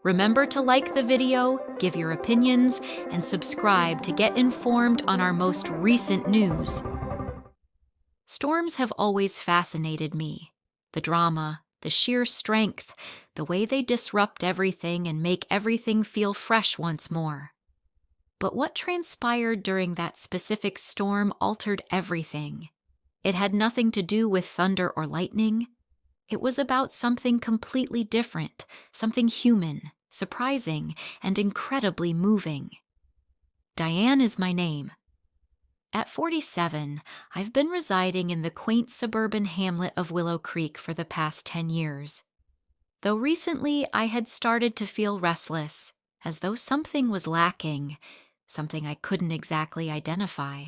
Remember to like the video, give your opinions, and subscribe to get informed on our most recent news. Storms have always fascinated me. The drama, the sheer strength, the way they disrupt everything and make everything feel fresh once more. But what transpired during that specific storm altered everything. It had nothing to do with thunder or lightning. It was about something completely different, something human, surprising, and incredibly moving. Diane is my name. At 47, I've been residing in the quaint suburban hamlet of Willow Creek for the past 10 years. Though recently I had started to feel restless, as though something was lacking, something I couldn't exactly identify.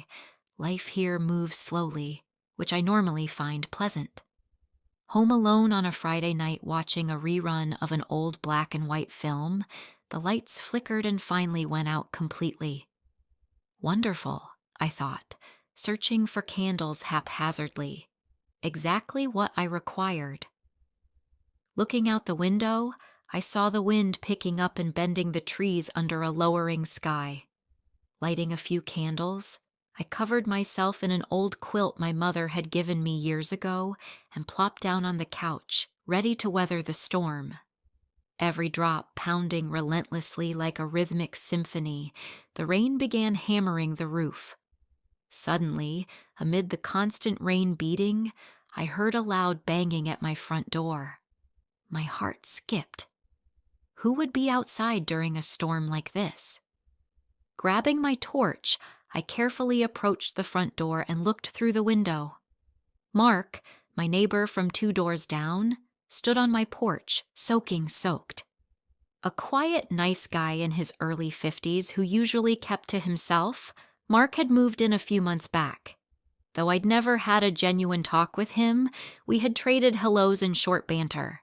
Life here moves slowly, which I normally find pleasant. Home alone on a Friday night watching a rerun of an old black and white film, the lights flickered and finally went out completely. Wonderful, I thought, searching for candles haphazardly. Exactly what I required. Looking out the window, I saw the wind picking up and bending the trees under a lowering sky. Lighting a few candles, I covered myself in an old quilt my mother had given me years ago and plopped down on the couch, ready to weather the storm. Every drop pounding relentlessly like a rhythmic symphony, the rain began hammering the roof. Suddenly, amid the constant rain beating, I heard a loud banging at my front door. My heart skipped. Who would be outside during a storm like this? Grabbing my torch, I carefully approached the front door and looked through the window. Mark, my neighbor from 2 doors down, stood on my porch, soaked. A quiet, nice guy in his early 50s who usually kept to himself, Mark had moved in a few months back. Though I'd never had a genuine talk with him, we had traded hellos and short banter.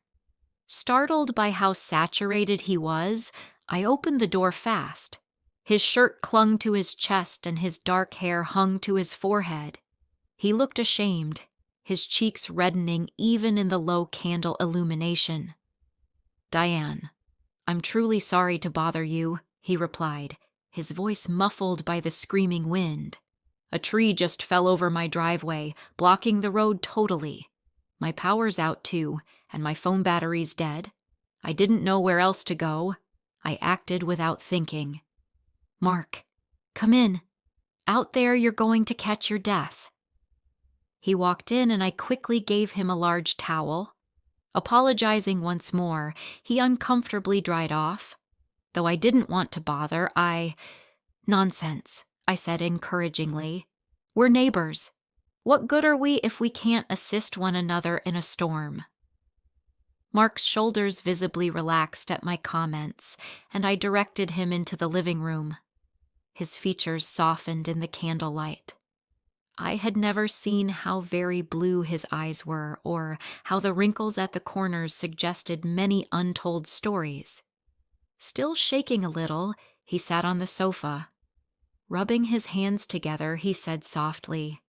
Startled by how saturated he was, I opened the door fast. His shirt clung to his chest and his dark hair hung to his forehead. He looked ashamed, his cheeks reddening even in the low candle illumination. "Diane, I'm truly sorry to bother you," he replied, his voice muffled by the screaming wind. "A tree just fell over my driveway, blocking the road totally. My power's out too, and my phone battery's dead. I didn't know where else to go. I acted without thinking. Mark, come in. Out there you're going to catch your death." He walked in and I quickly gave him a large towel. Apologizing once more, he uncomfortably dried off. Though I didn't want to bother, "Nonsense," I said encouragingly. "We're neighbors. What good are we if we can't assist one another in a storm?" Mark's shoulders visibly relaxed at my comments, and I directed him into the living room. His features softened in the candlelight. I had never seen how very blue his eyes were, or how the wrinkles at the corners suggested many untold stories. Still shaking a little, he sat on the sofa. Rubbing his hands together, he said softly,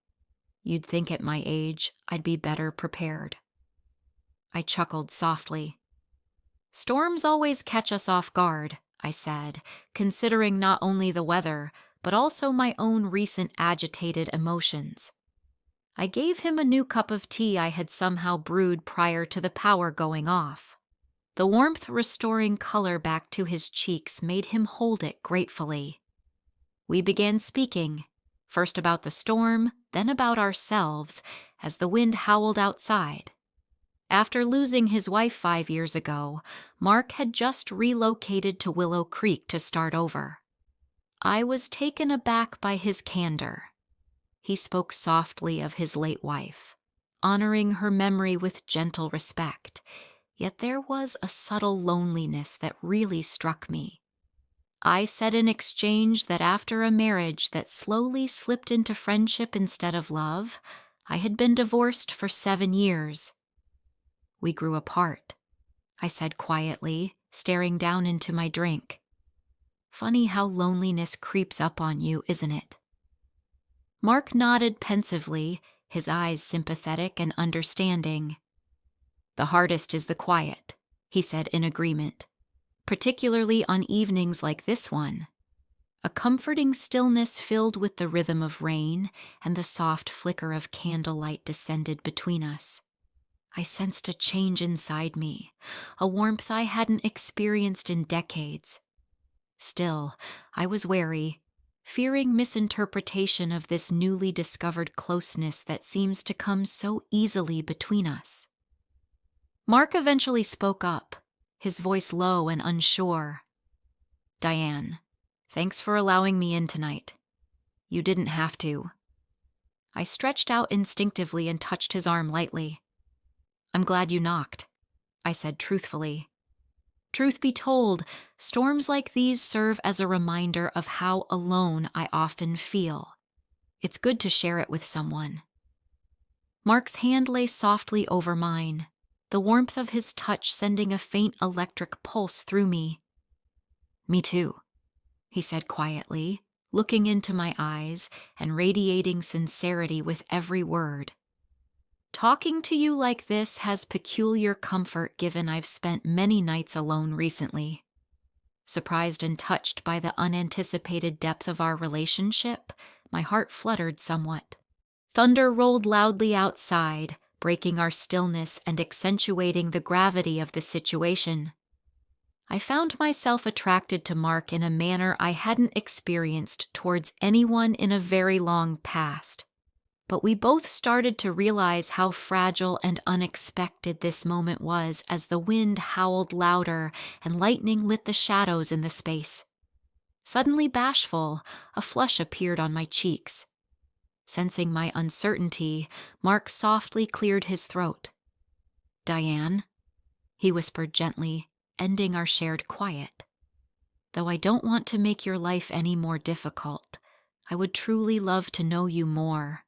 "You'd think at my age I'd be better prepared." I chuckled softly. "Storms always catch us off guard," I said, considering not only the weather, but also my own recent agitated emotions. I gave him a new cup of tea I had somehow brewed prior to the power going off. The warmth restoring color back to his cheeks made him hold it gratefully. We began speaking, first about the storm, then about ourselves, as the wind howled outside. After losing his wife 5 years ago, Mark had just relocated to Willow Creek to start over. I was taken aback by his candor. He spoke softly of his late wife, honoring her memory with gentle respect, yet there was a subtle loneliness that really struck me. I said in exchange that after a marriage that slowly slipped into friendship instead of love, I had been divorced for 7 years. "We grew apart," I said quietly, staring down into my drink. "Funny how loneliness creeps up on you, isn't it?" Mark nodded pensively, his eyes sympathetic and understanding. "The hardest is the quiet," he said in agreement. particularly on evenings like this one. A comforting stillness filled with the rhythm of rain and the soft flicker of candlelight descended between us. I sensed a change inside me, a warmth I hadn't experienced in decades. Still, I was wary, fearing misinterpretation of this newly discovered closeness that seems to come so easily between us. Mark eventually spoke up, his voice low and unsure. "Diane, thanks for allowing me in tonight. You didn't have to." I stretched out instinctively and touched his arm lightly. "I'm glad you knocked," I said truthfully. Truth be told, storms like these serve as a reminder of how alone I often feel. It's good to share it with someone. Mark's hand lay softly over mine, the warmth of his touch sending a faint electric pulse through me. "Me too," he said quietly, looking into my eyes and radiating sincerity with every word. "Talking to you like this has peculiar comfort given I've spent many nights alone recently." Surprised and touched by the unanticipated depth of our relationship, my heart fluttered somewhat. Thunder rolled loudly outside, breaking our stillness and accentuating the gravity of the situation. I found myself attracted to Mark in a manner I hadn't experienced towards anyone in a very long past. But we both started to realize how fragile and unexpected this moment was as the wind howled louder and lightning lit the shadows in the space. Suddenly bashful, a flush appeared on my cheeks. Sensing my uncertainty, Mark softly cleared his throat. "Diane," he whispered gently, ending our shared quiet. "Though I don't want to make your life any more difficult, I would truly love to know you more.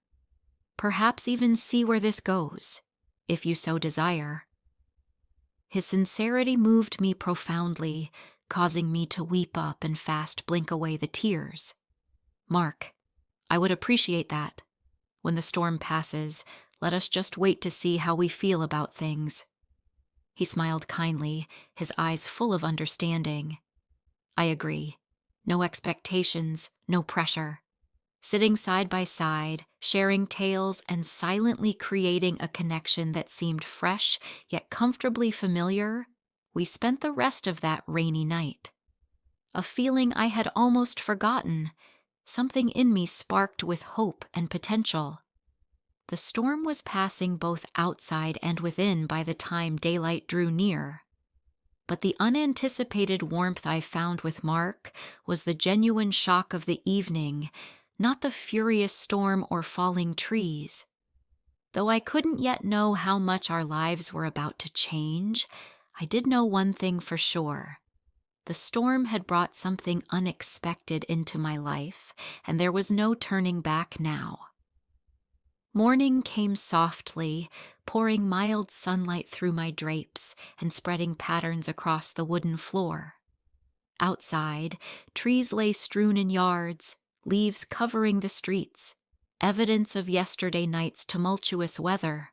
Perhaps even see where this goes, if you so desire." His sincerity moved me profoundly, causing me to weep up and fast blink away the tears. "Mark, I would appreciate that. When the storm passes, let us just wait to see how we feel about things." He smiled kindly, his eyes full of understanding. "I agree. No expectations, no pressure. Sitting side by side, sharing tales and silently creating a connection that seemed fresh yet comfortably familiar, we spent the rest of that rainy night. A feeling I had almost forgotten, something in me sparked with hope and potential. The storm was passing both outside and within by the time daylight drew near. But the unanticipated warmth I found with Mark was the genuine shock of the evening, not the furious storm or falling trees. Though I couldn't yet know how much our lives were about to change, I did know one thing for sure. The storm had brought something unexpected into my life, and there was no turning back now. Morning came softly, pouring mild sunlight through my drapes and spreading patterns across the wooden floor. Outside, trees lay strewn in yards, leaves covering the streets, evidence of yesterday night's tumultuous weather.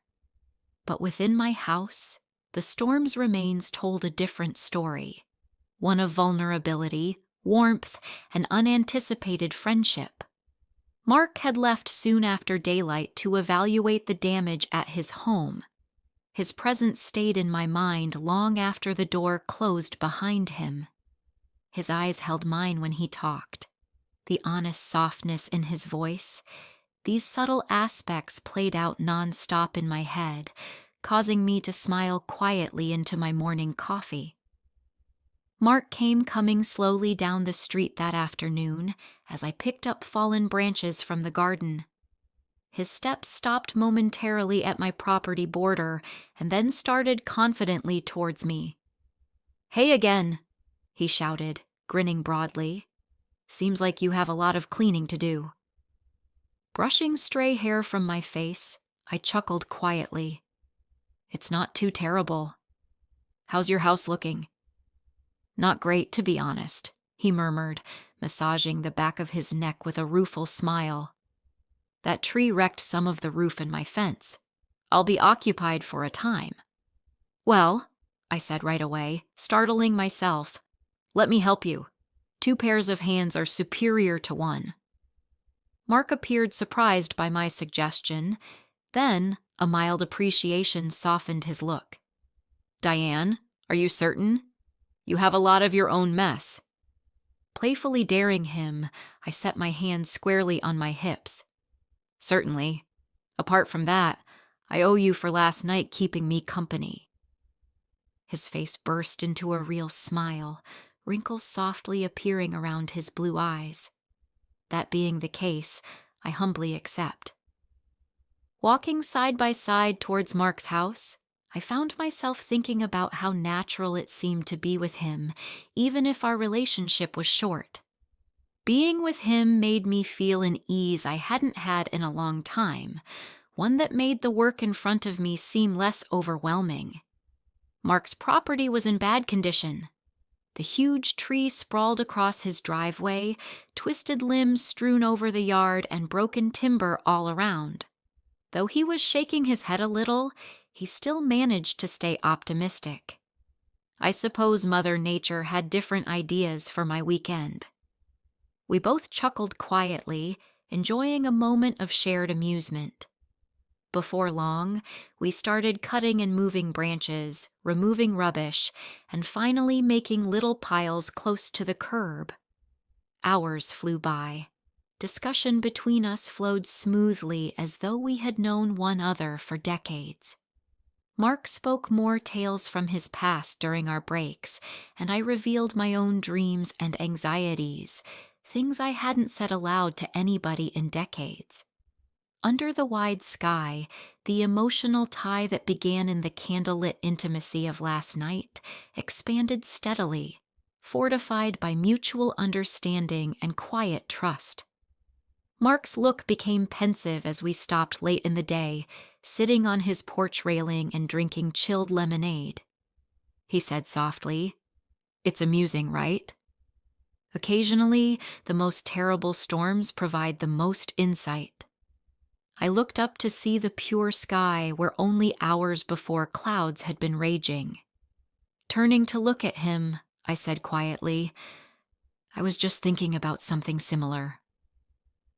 But within my house, the storm's remains told a different story, one of vulnerability, warmth, and unanticipated friendship. Mark had left soon after daylight to evaluate the damage at his home. His presence stayed in my mind long after the door closed behind him. His eyes held mine when he talked. The honest softness in his voice, these subtle aspects played out nonstop in my head, causing me to smile quietly into my morning coffee. Mark came coming slowly down the street that afternoon as I picked up fallen branches from the garden. His steps stopped momentarily at my property border and then started confidently towards me. "Hey again," he shouted, grinning broadly. "Seems like you have a lot of cleaning to do." Brushing stray hair from my face, I chuckled quietly. "It's not too terrible. How's your house looking?" "Not great, to be honest," he murmured, massaging the back of his neck with a rueful smile. "That tree wrecked some of the roof in my fence. I'll be occupied for a time." "Well," I said right away, startling myself, Let me help you. 2 pairs of hands are superior to 1. Mark appeared surprised by my suggestion. Then, a mild appreciation softened his look. Diane, are you certain? You have a lot of your own mess. Playfully daring him, I set my hands squarely on my hips. Certainly. Apart from that, I owe you for last night keeping me company. His face burst into a real smile, wrinkles softly appearing around his blue eyes. That being the case, I humbly accept. Walking side by side towards Mark's house, I found myself thinking about how natural it seemed to be with him, even if our relationship was short. Being with him made me feel an ease I hadn't had in a long time, one that made the work in front of me seem less overwhelming. Mark's property was in bad condition. The huge tree sprawled across his driveway, twisted limbs strewn over the yard, and broken timber all around. Though he was shaking his head a little, he still managed to stay optimistic. I suppose Mother Nature had different ideas for my weekend. We both chuckled quietly, enjoying a moment of shared amusement. Before long, we started cutting and moving branches, removing rubbish, and finally making little piles close to the curb. Hours flew by. Discussion between us flowed smoothly as though we had known one another for decades. Mark spoke more tales from his past during our breaks, and I revealed my own dreams and anxieties, things I hadn't said aloud to anybody in decades. Under the wide sky, the emotional tie that began in the candlelit intimacy of last night expanded steadily, fortified by mutual understanding and quiet trust. Mark's look became pensive as we stopped late in the day, sitting on his porch railing and drinking chilled lemonade. He said softly, "It's amusing, right? Occasionally, the most terrible storms provide the most insight." I looked up to see the pure sky where only hours before clouds had been raging. Turning to look at him, I said quietly, "I was just thinking about something similar.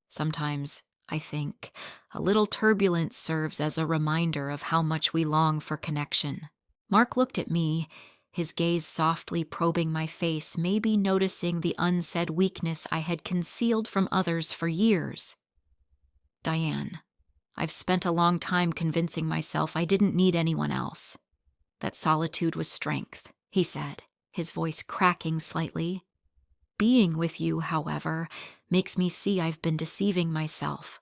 Sometimes, I think, a little turbulence serves as a reminder of how much we long for connection." Mark looked at me, his gaze softly probing my face, maybe noticing the unsaid weakness I had concealed from others for years. "Diane, I've spent a long time convincing myself I didn't need anyone else. That solitude was strength," he said, his voice cracking slightly. "Being with you, however, makes me see I've been deceiving myself."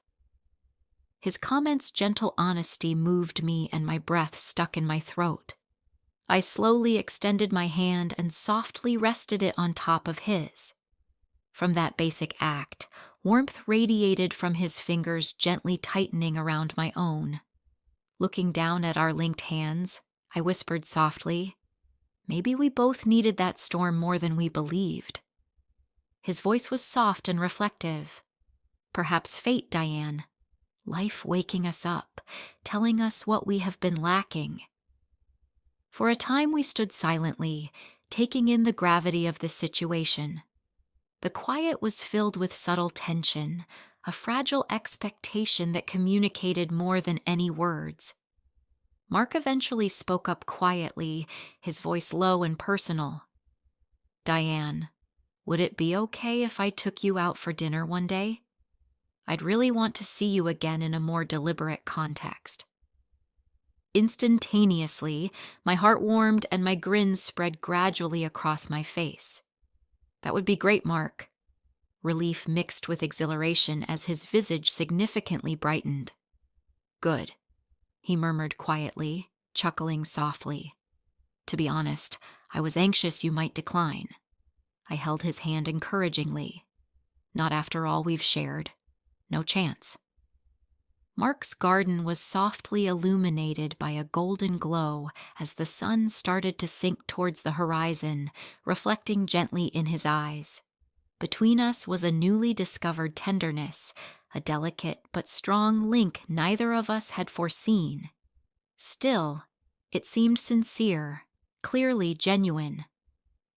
His comment's gentle honesty moved me and my breath stuck in my throat. I slowly extended my hand and softly rested it on top of his. From that basic act, warmth radiated from his fingers gently tightening around my own. Looking down at our linked hands, I whispered softly, "Maybe we both needed that storm more than we believed." His voice was soft and reflective. "Perhaps fate, Diane. Life waking us up, telling us what we have been lacking." For a time we stood silently, taking in the gravity of the situation. The quiet was filled with subtle tension, a fragile expectation that communicated more than any words. Mark eventually spoke up quietly, his voice low and personal. "Diane, would it be okay if I took you out for dinner one day? I'd really want to see you again in a more deliberate context." Instantaneously, my heart warmed and my grin spread gradually across my face. "That would be great, Mark." Relief mixed with exhilaration as his visage significantly brightened. "Good," he murmured quietly, chuckling softly. "To be honest, I was anxious you might decline." I held his hand encouragingly. "Not after all we've shared. No chance." Mark's garden was softly illuminated by a golden glow as the sun started to sink towards the horizon, reflecting gently in his eyes. Between us was a newly discovered tenderness, a delicate but strong link neither of us had foreseen. Still, it seemed sincere, clearly genuine.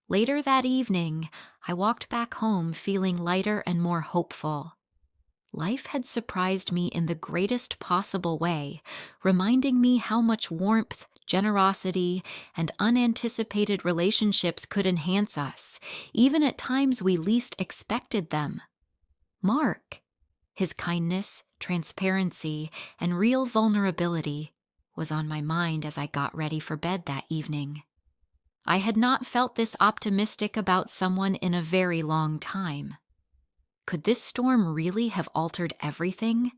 Later that evening, I walked back home feeling lighter and more hopeful. Life had surprised me in the greatest possible way, reminding me how much warmth, generosity, and unanticipated relationships could enhance us, even at times we least expected them. Mark, his kindness, transparency, and real vulnerability was on my mind as I got ready for bed that evening. I had not felt this optimistic about someone in a very long time. Could this storm really have altered everything?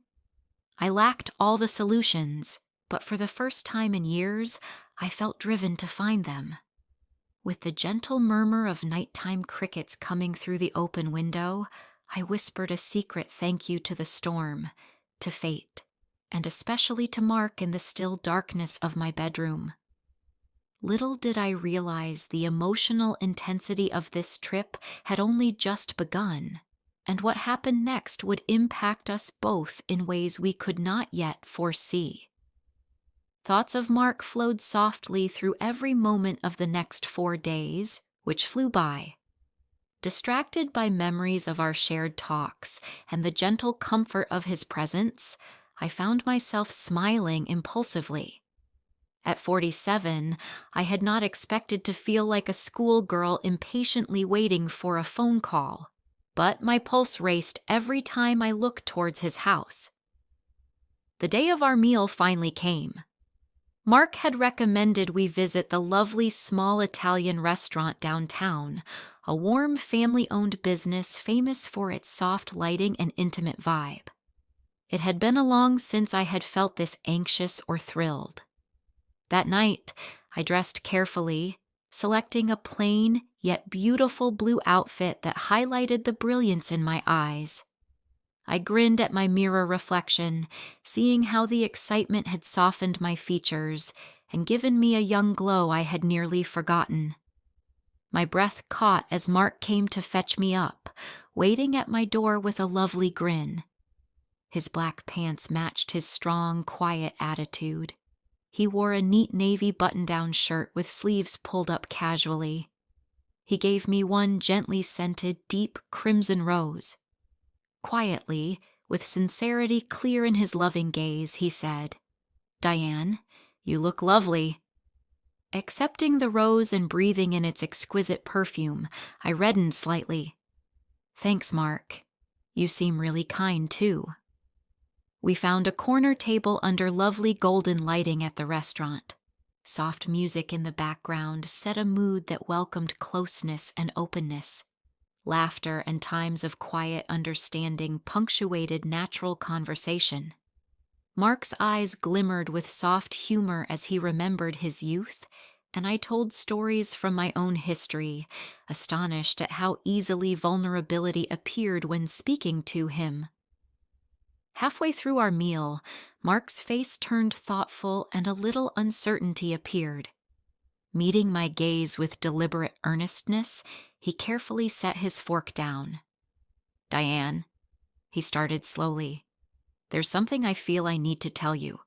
I lacked all the solutions, but for the first time in years, I felt driven to find them. With the gentle murmur of nighttime crickets coming through the open window, I whispered a secret thank you to the storm, to fate, and especially to Mark in the still darkness of my bedroom. Little did I realize the emotional intensity of this trip had only just begun, and what happened next would impact us both in ways we could not yet foresee. Thoughts of Mark flowed softly through every moment of the next 4 days, which flew by. Distracted by memories of our shared talks and the gentle comfort of his presence, I found myself smiling impulsively. At 47, I had not expected to feel like a schoolgirl impatiently waiting for a phone call, but my pulse raced every time I looked towards his house. The day of our meal finally came. Mark had recommended we visit the lovely small Italian restaurant downtown, a warm family-owned business famous for its soft lighting and intimate vibe. It had been long since I had felt this anxious or thrilled. That night, I dressed carefully, selecting a plain yet beautiful blue outfit that highlighted the brilliance in my eyes. I grinned at my mirror reflection, seeing how the excitement had softened my features and given me a young glow I had nearly forgotten. My breath caught as Mark came to fetch me up, waiting at my door with a lovely grin. His black pants matched his strong, quiet attitude. He wore a neat navy button-down shirt with sleeves pulled up casually. He gave me one gently scented, deep crimson rose. Quietly, with sincerity clear in his loving gaze, he said, "Diane, you look lovely." Accepting the rose and breathing in its exquisite perfume, I reddened slightly. "Thanks, Mark. You seem really kind, too." We found a corner table under lovely golden lighting at the restaurant. Soft music in the background set a mood that welcomed closeness and openness. Laughter and times of quiet understanding punctuated natural conversation. Mark's eyes glimmered with soft humor as he remembered his youth, and I told stories from my own history, astonished at how easily vulnerability appeared when speaking to him. Halfway through our meal, Mark's face turned thoughtful and a little uncertainty appeared. Meeting my gaze with deliberate earnestness, he carefully set his fork down. "Diane," he started slowly, "there's something I feel I need to tell you.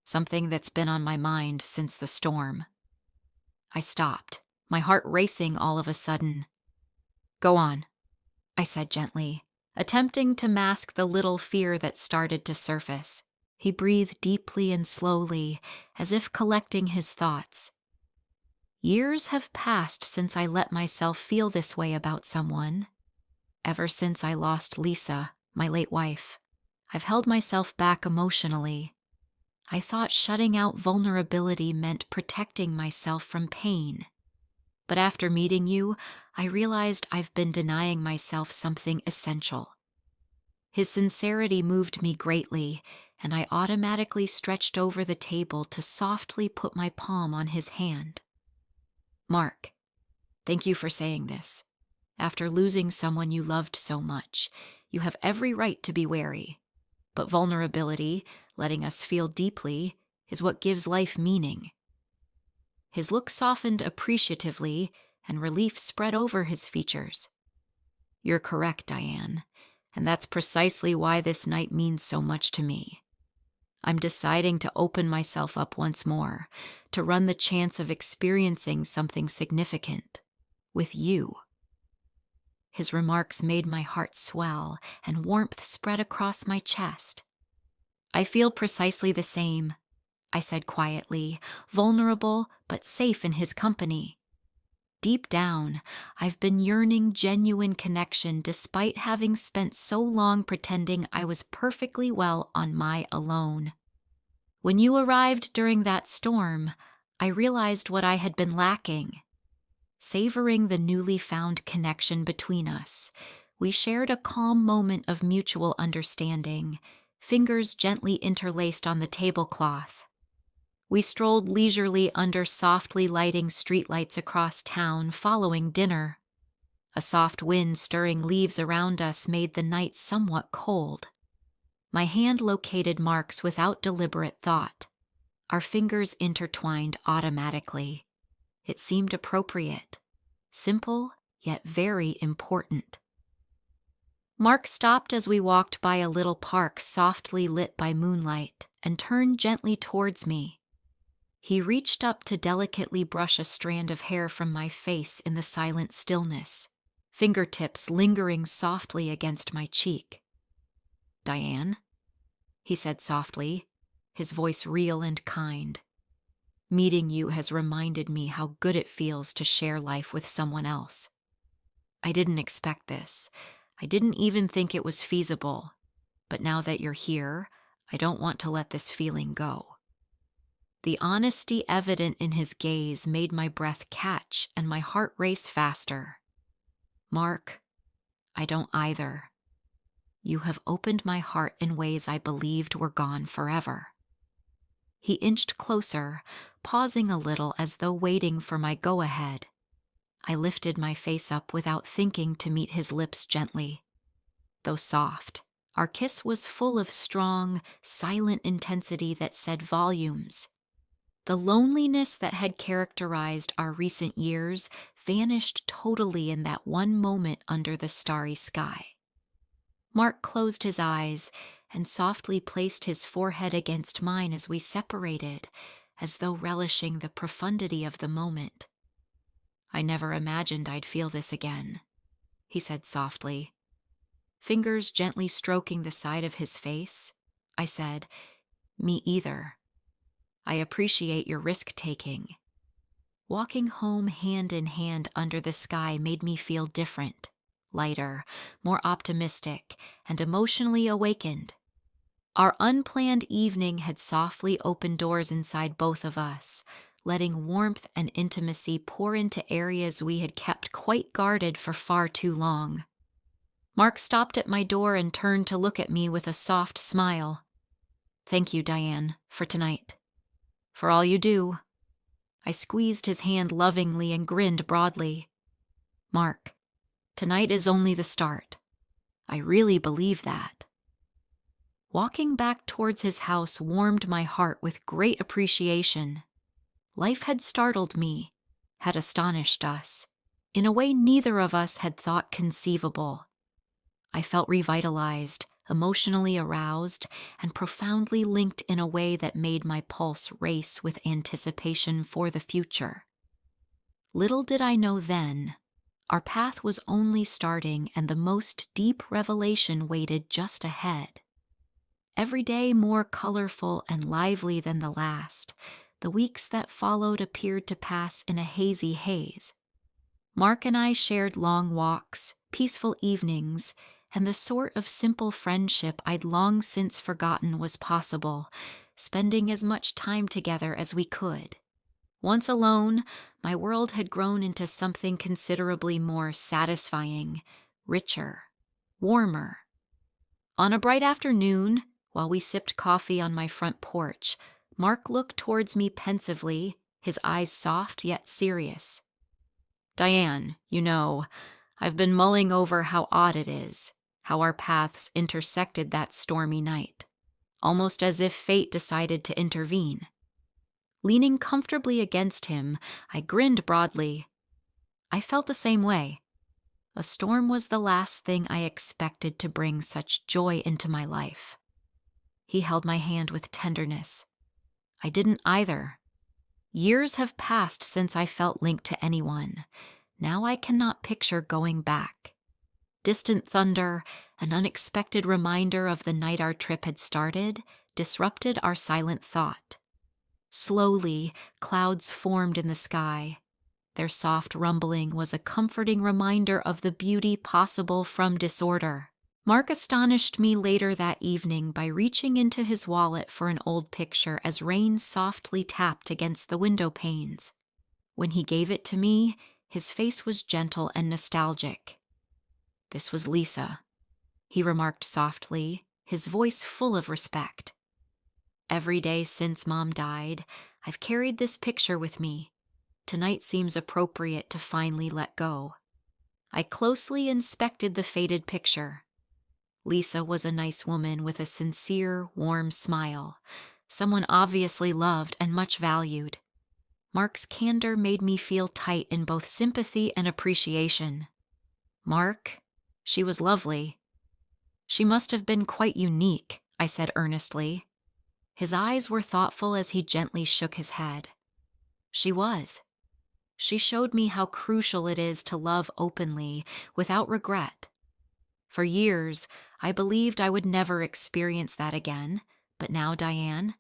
Something that's been on my mind since the storm." I stopped, my heart racing all of a sudden. "Go on," I said gently, attempting to mask the little fear that started to surface. He breathed deeply and slowly, as if collecting his thoughts. Years have passed since I let myself feel this way about someone. Ever since I lost Lisa, my late wife, I've held myself back emotionally. I thought shutting out vulnerability meant protecting myself from pain. But after meeting you, I realized I've been denying myself something essential. His sincerity moved me greatly, and I automatically stretched over the table to softly put my palm on his hand. "Mark, thank you for saying this. After losing someone you loved so much, you have every right to be wary. But vulnerability, letting us feel deeply, is what gives life meaning." His look softened appreciatively, and relief spread over his features. "You're correct, Diane, and that's precisely why this night means so much to me. I'm deciding to open myself up once more, to run the chance of experiencing something significant. with you." His remarks made my heart swell and warmth spread across my chest. "I feel precisely the same," I said quietly, vulnerable but safe in his company. Deep down, I've been yearning genuine connection despite having spent so long pretending I was perfectly well on my own. When you arrived during that storm, I realized what I had been lacking. Savoring the newly found connection between us, we shared a calm moment of mutual understanding, fingers gently interlaced on the tablecloth. We strolled leisurely under softly lighting streetlights across town following dinner. A soft wind stirring leaves around us made the night somewhat cold. My hand located Mark's without deliberate thought. Our fingers intertwined automatically. It seemed appropriate, simple yet very important. Mark stopped as we walked by a little park softly lit by moonlight and turned gently towards me. He reached up to delicately brush a strand of hair from my face in the silent stillness, fingertips lingering softly against my cheek. "Diane," he said softly, his voice real and kind. "Meeting you has reminded me how good it feels to share life with someone else. I didn't expect this. I didn't even think it was feasible. But now that you're here, I don't want to let this feeling go." The honesty evident in his gaze made my breath catch and my heart race faster. "Mark, I don't either. You have opened my heart in ways I believed were gone forever." He inched closer, pausing a little as though waiting for my go-ahead. I lifted my face up without thinking to meet his lips gently. Though soft, our kiss was full of strong, silent intensity that said volumes. The loneliness that had characterized our recent years vanished totally in that one moment under the starry sky. Mark closed his eyes and softly placed his forehead against mine as we separated, as though relishing the profundity of the moment. "I never imagined I'd feel this again," he said softly. Fingers gently stroking the side of his face, I said, "Me either. I appreciate your risk-taking." Walking home hand in hand under the sky made me feel different, lighter, more optimistic, and emotionally awakened. Our unplanned evening had softly opened doors inside both of us, letting warmth and intimacy pour into areas we had kept quite guarded for far too long. Mark stopped at my door and turned to look at me with a soft smile. "Thank you, Diane, for tonight. For all you do." I squeezed his hand lovingly and grinned broadly. "Mark, tonight is only the start. I really believe that." Walking back towards his house warmed my heart with great appreciation. Life had startled me, had astonished us, in a way neither of us had thought conceivable. I felt revitalized, emotionally aroused, and profoundly linked in a way that made my pulse race with anticipation for the future. Little did I know then, our path was only starting and the most deep revelation waited just ahead. Every day more colorful and lively than the last, the weeks that followed appeared to pass in a hazy haze. Mark and I shared long walks, peaceful evenings, and the sort of simple friendship I'd long since forgotten was possible, spending as much time together as we could. Once alone, my world had grown into something considerably more satisfying, richer, warmer. On a bright afternoon, while we sipped coffee on my front porch, Mark looked towards me pensively, his eyes soft yet serious. "Diane, I've been mulling over how odd it is, how our paths intersected that stormy night, almost as if fate decided to intervene." Leaning comfortably against him, I grinned broadly. I felt the same way. A storm was the last thing I expected to bring such joy into my life. He held my hand with tenderness. I didn't either. Years have passed since I felt linked to anyone. Now I cannot picture going back. Distant thunder, an unexpected reminder of the night our trip had started, disrupted our silent thought. Slowly, clouds formed in the sky. Their soft rumbling was a comforting reminder of the beauty possible from disorder. Mark astonished me later that evening by reaching into his wallet for an old picture as rain softly tapped against the window panes. When he gave it to me, his face was gentle and nostalgic. "This was Lisa," he remarked softly, his voice full of respect. "Every day since Mom died, I've carried this picture with me. Tonight seems appropriate to finally let go." I closely inspected the faded picture. Lisa was a nice woman with a sincere, warm smile, someone obviously loved and much valued. Mark's candor made me feel tight in both sympathy and appreciation. "Mark, she was lovely." "She must have been quite unique," I said earnestly. His eyes were thoughtful as he gently shook his head. "She was. She showed me how crucial it is to love openly, without regret. For years, I believed I would never experience that again, but now, Diane,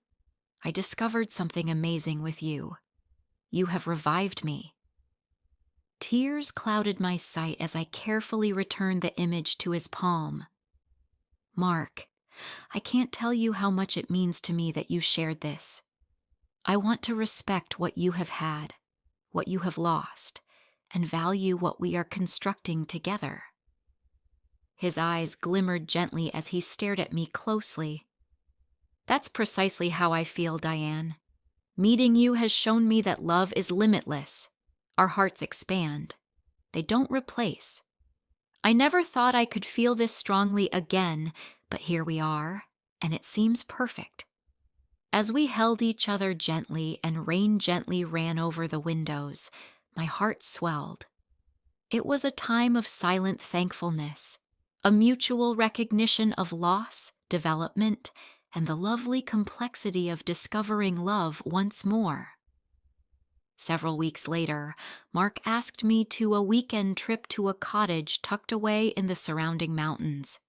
I discovered something amazing with you. You have revived me." Tears clouded my sight as I carefully returned the image to his palm. "Mark, I can't tell you how much it means to me that you shared this. I want to respect what you have had, what you have lost, and value what we are constructing together." His eyes glimmered gently as he stared at me closely. "That's precisely how I feel, Diane. Meeting you has shown me that love is limitless. Our hearts expand. They don't replace. I never thought I could feel this strongly again, but here we are, and it seems perfect." As we held each other gently and rain gently ran over the windows, my heart swelled. It was a time of silent thankfulness, a mutual recognition of loss, development, and the lovely complexity of discovering love once more. Several weeks later, Mark asked me to a weekend trip to a cottage tucked away in the surrounding mountains.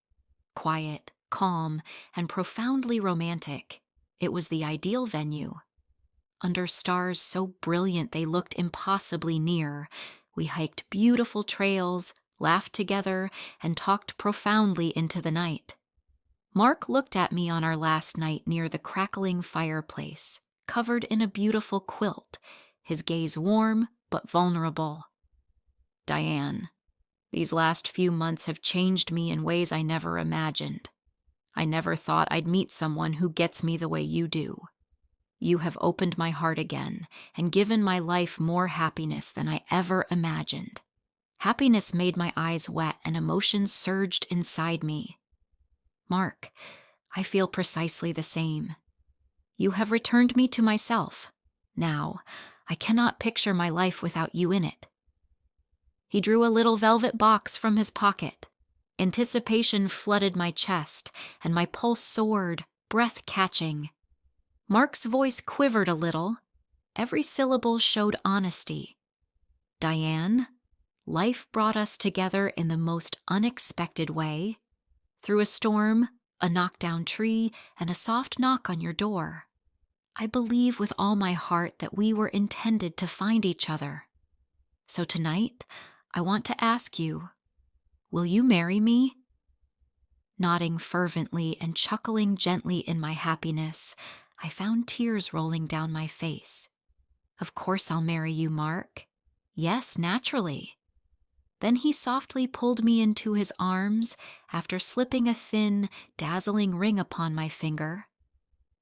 Quiet, calm, and profoundly romantic, it was the ideal venue. Under stars so brilliant they looked impossibly near, we hiked beautiful trails, laughed together, and talked profoundly into the night. Mark looked at me on our last night near the crackling fireplace, covered in a beautiful quilt, his gaze warm but vulnerable. "Diane, these last few months have changed me in ways I never imagined. I never thought I'd meet someone who gets me the way you do. You have opened my heart again and given my life more happiness than I ever imagined." Happiness made my eyes wet and emotions surged inside me. "Mark, I feel precisely the same. You have returned me to myself. Now, I cannot picture my life without you in it." He drew a little velvet box from his pocket. Anticipation flooded my chest, and my pulse soared, breath catching. Mark's voice quivered a little. Every syllable showed honesty. "Diane, life brought us together in the most unexpected way. Through a storm, a knockdown tree, and a soft knock on your door. I believe with all my heart that we were intended to find each other. So tonight, I want to ask you, will you marry me?" Nodding fervently and chuckling gently in my happiness, I found tears rolling down my face. "Of course I'll marry you, Mark. Yes, naturally." Then he softly pulled me into his arms after slipping a thin, dazzling ring upon my finger.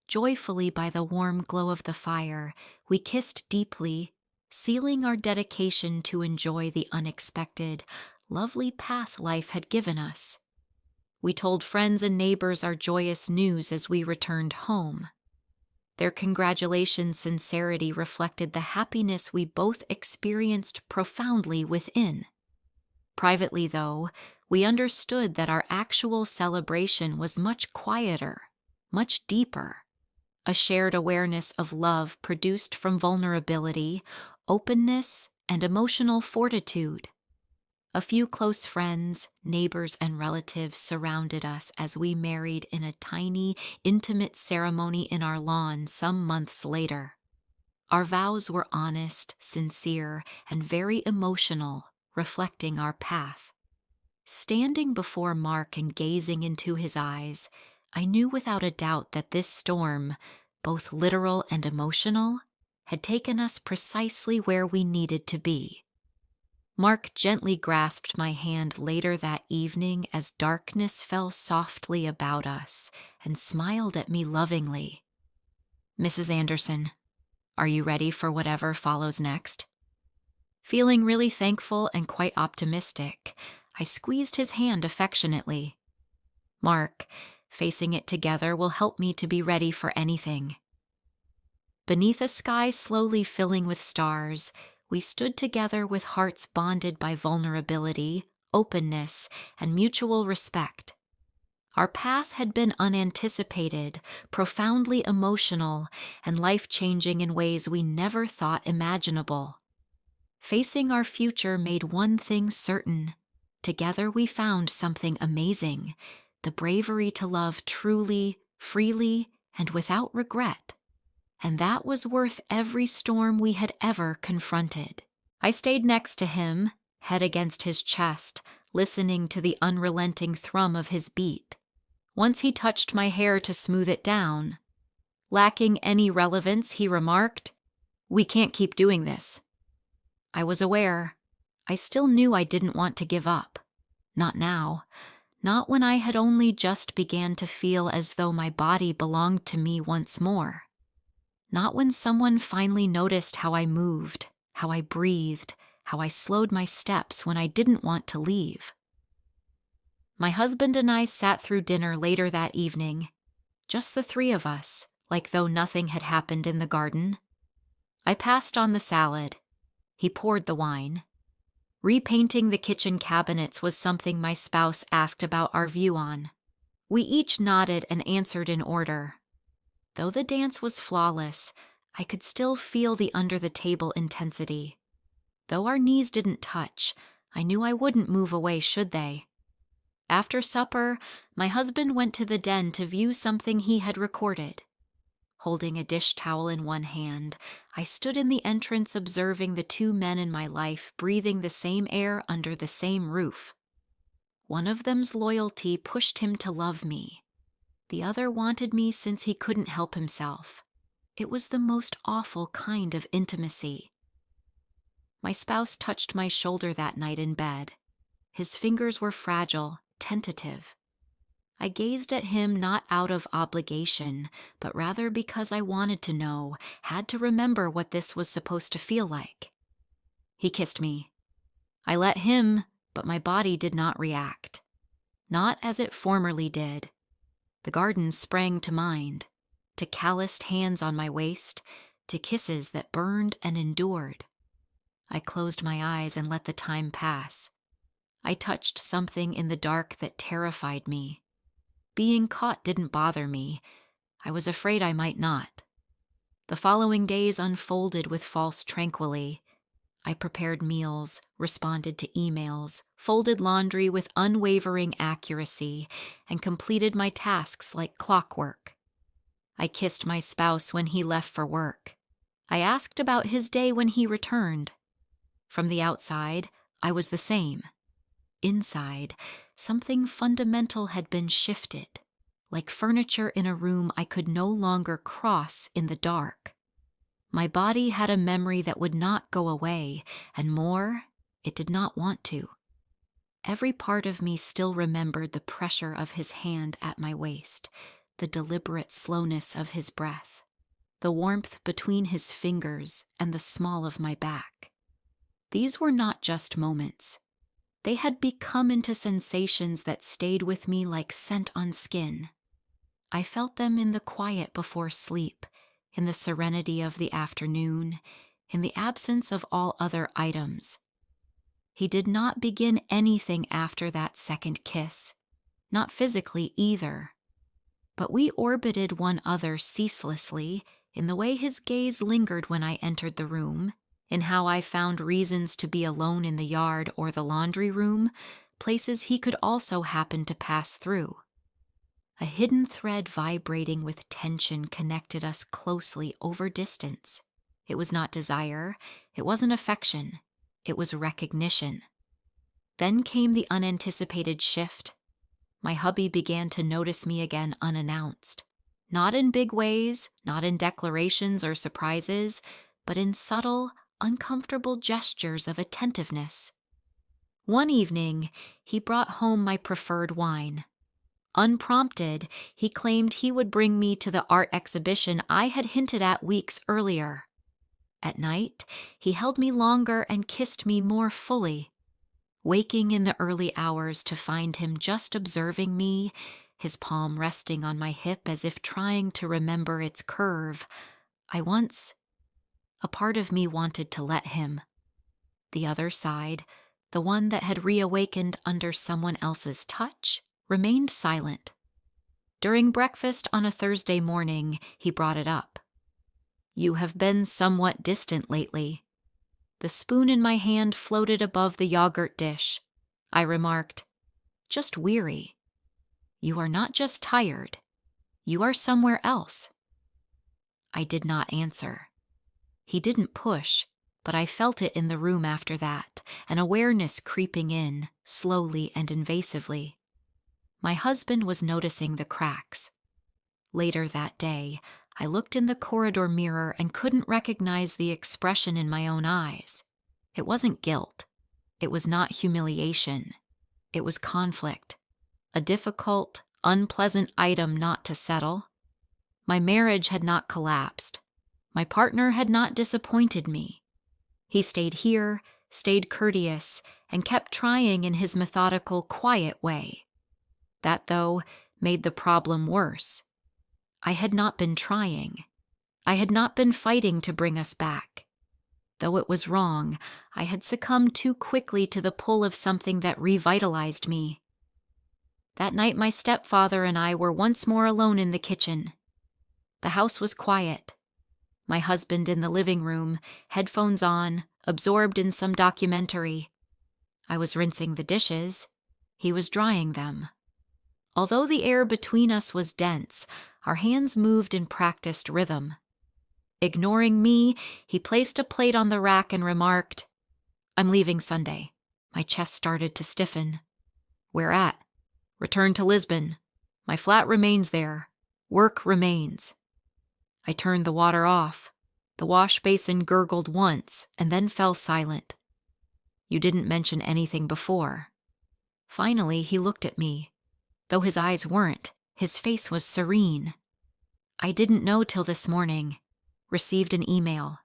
Joyfully by the warm glow of the fire, we kissed deeply, sealing our dedication to enjoy the unexpected, lovely path life had given us. We told friends and neighbors our joyous news as we returned home. Their congratulations' sincerity reflected the happiness we both experienced profoundly within. Privately, though, we understood that our actual celebration was much quieter, much deeper, a shared awareness of love produced from vulnerability, openness, and emotional fortitude. A few close friends, neighbors, and relatives surrounded us as we married in a tiny, intimate ceremony in our lawn some months later. Our vows were honest, sincere, and very emotional, reflecting our path. Standing before Mark and gazing into his eyes, I knew without a doubt that this storm, both literal and emotional, had taken us precisely where we needed to be. Mark gently grasped my hand later that evening as darkness fell softly about us and smiled at me lovingly. "Mrs. Anderson, are you ready for whatever follows next?" Feeling really thankful and quite optimistic, I squeezed his hand affectionately. "Mark, facing it together will help me to be ready for anything." Beneath a sky slowly filling with stars, we stood together with hearts bonded by vulnerability, openness, and mutual respect. Our path had been unanticipated, profoundly emotional, and life-changing in ways we never thought imaginable. Facing our future made one thing certain. Together we found something amazing, the bravery to love truly, freely, and without regret. And that was worth every storm we had ever confronted. I stayed next to him, head against his chest, listening to the unrelenting thrum of his beat. Once he touched my hair to smooth it down. Lacking any relevance, he remarked, "We can't keep doing this." I was aware. I still knew I didn't want to give up. Not now. Not when I had only just began to feel as though my body belonged to me once more. Not when someone finally noticed how I moved, how I breathed, how I slowed my steps when I didn't want to leave. My husband and I sat through dinner later that evening, just the three of us, like though nothing had happened in the garden. I passed on the salad. He poured the wine. Repainting the kitchen cabinets was something my spouse asked about our view on. We each nodded and answered in order. Though the dance was flawless, I could still feel the under-the-table intensity. Though our knees didn't touch, I knew I wouldn't move away should they. After supper, my husband went to the den to view something he had recorded. Holding a dish towel in one hand, I stood in the entrance observing the two men in my life breathing the same air under the same roof. One of them's loyalty pushed him to love me. The other wanted me since he couldn't help himself. It was the most awful kind of intimacy. My spouse touched my shoulder that night in bed. His fingers were fragile, tentative. I gazed at him not out of obligation, but rather because I wanted to know, had to remember what this was supposed to feel like. He kissed me. I let him, but my body did not react. Not as it formerly did. The garden sprang to mind, to calloused hands on my waist, to kisses that burned and endured. I closed my eyes and let the time pass. I touched something in the dark that terrified me. Being caught didn't bother me. I was afraid I might not. The following days unfolded with false tranquility. I prepared meals, responded to emails, folded laundry with unwavering accuracy, and completed my tasks like clockwork. I kissed my spouse when he left for work. I asked about his day when he returned. From the outside, I was the same. Inside, something fundamental had been shifted, like furniture in a room I could no longer cross in the dark. My body had a memory that would not go away, and more, it did not want to. Every part of me still remembered the pressure of his hand at my waist, the deliberate slowness of his breath, the warmth between his fingers and the small of my back. These were not just moments. They had become into sensations that stayed with me like scent on skin. I felt them in the quiet before sleep, in the serenity of the afternoon, in the absence of all other items. He did not begin anything after that second kiss, not physically either. But we orbited one another ceaselessly in the way his gaze lingered when I entered the room, in how I found reasons to be alone in the yard or the laundry room, places he could also happen to pass through. A hidden thread vibrating with tension connected us closely over distance. It was not desire, it wasn't affection, it was recognition. Then came the unanticipated shift. My hubby began to notice me again unannounced. Not in big ways, not in declarations or surprises, but in subtle, uncomfortable gestures of attentiveness. One evening, he brought home my preferred wine. Unprompted, he claimed he would bring me to the art exhibition I had hinted at weeks earlier. At night, he held me longer and kissed me more fully. Waking in the early hours to find him just observing me, his palm resting on my hip as if trying to remember its curve, a part of me wanted to let him. The other side, the one that had reawakened under someone else's touch, remained silent. During breakfast on a Thursday morning, he brought it up. "You have been somewhat distant lately." The spoon in my hand floated above the yogurt dish. I remarked, "Just weary." "You are not just tired. You are somewhere else." I did not answer. He didn't push, but I felt it in the room after that, an awareness creeping in, slowly and invasively. My husband was noticing the cracks. Later that day, I looked in the corridor mirror and couldn't recognize the expression in my own eyes. It wasn't guilt. It was not humiliation. It was conflict. A difficult, unpleasant item not to settle. My marriage had not collapsed. My partner had not disappointed me. He stayed here, stayed courteous, and kept trying in his methodical, quiet way. That, though, made the problem worse. I had not been trying. I had not been fighting to bring us back. Though it was wrong, I had succumbed too quickly to the pull of something that revitalized me. That night my stepfather and I were once more alone in the kitchen. The house was quiet. My husband in the living room, headphones on, absorbed in some documentary. I was rinsing the dishes. He was drying them. Although the air between us was dense, our hands moved in practiced rhythm. Ignoring me, he placed a plate on the rack and remarked, "I'm leaving Sunday." My chest started to stiffen. "Where at?" "Return to Lisbon. My flat remains there. Work remains." I turned the water off. The wash basin gurgled once and then fell silent. "You didn't mention anything before." Finally, he looked at me. Though his eyes weren't, his face was serene. "I didn't know till this morning. Received an email.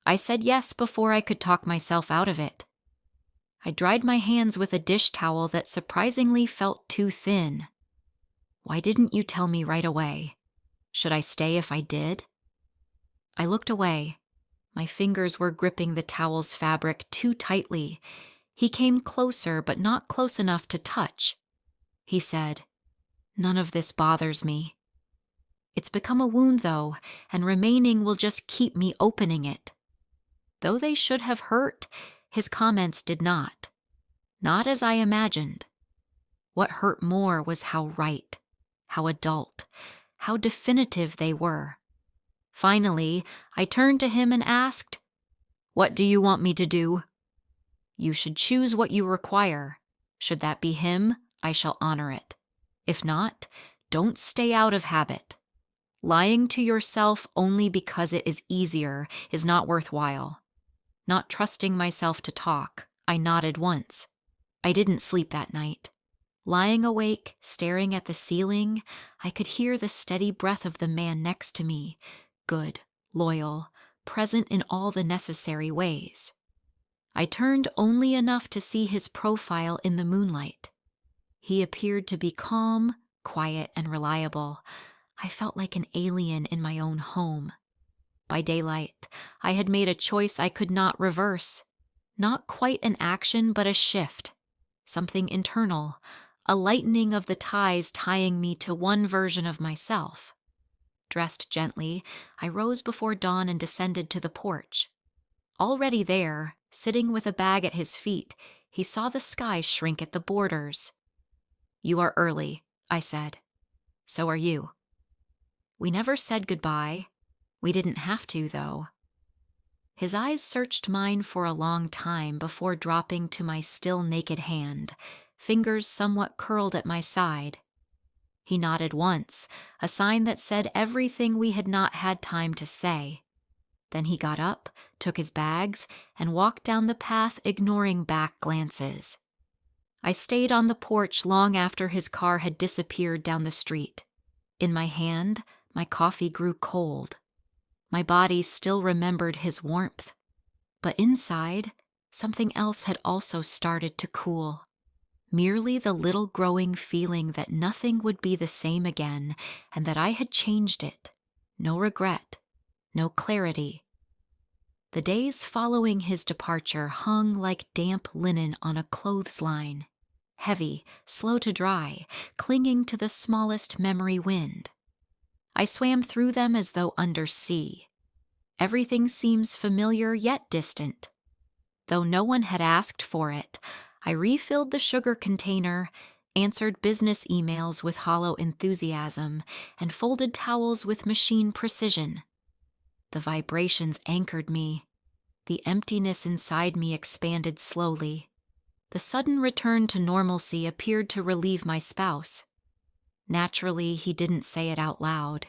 I said yes before I could talk myself out of it." I dried my hands with a dish towel that surprisingly felt too thin. "Why didn't you tell me right away? Should I stay if I did?" I looked away. My fingers were gripping the towel's fabric too tightly. He came closer, but not close enough to touch. He said, "None of this bothers me. It's become a wound, though, and remaining will just keep me opening it." Though they should have hurt, his comments did not. Not as I imagined. What hurt more was how right, how adult, how definitive they were. Finally, I turned to him and asked, "What do you want me to do?" "You should choose what you require. Should that be him, I shall honor it. If not, don't stay out of habit. Lying to yourself only because it is easier is not worthwhile." Not trusting myself to talk, I nodded once. I didn't sleep that night. Lying awake, staring at the ceiling, I could hear the steady breath of the man next to me, good, loyal, present in all the necessary ways. I turned only enough to see his profile in the moonlight. He appeared to be calm, quiet, and reliable. I felt like an alien in my own home. By daylight, I had made a choice I could not reverse. Not quite an action, but a shift. Something internal, a lightening of the ties tying me to one version of myself. Dressed gently, I rose before dawn and descended to the porch. Already there, sitting with a bag at his feet, he saw the sky shrink at the borders. "You are early," I said. "So are you." We never said goodbye. We didn't have to, though. His eyes searched mine for a long time before dropping to my still naked hand, fingers somewhat curled at my side. He nodded once, a sign that said everything we had not had time to say. Then he got up, took his bags, and walked down the path, ignoring back glances. I stayed on the porch long after his car had disappeared down the street. In my hand, my coffee grew cold. My body still remembered his warmth. But inside, something else had also started to cool. Merely the little growing feeling that nothing would be the same again, and that I had changed it. No regret, no clarity. The days following his departure hung like damp linen on a clothesline, heavy, slow to dry, clinging to the smallest memory wind. I swam through them as though under sea. Everything seems familiar yet distant. Though no one had asked for it, I refilled the sugar container, answered business emails with hollow enthusiasm, and folded towels with machine precision. The vibrations anchored me. The emptiness inside me expanded slowly. The sudden return to normalcy appeared to relieve my spouse. Naturally, he didn't say it out loud.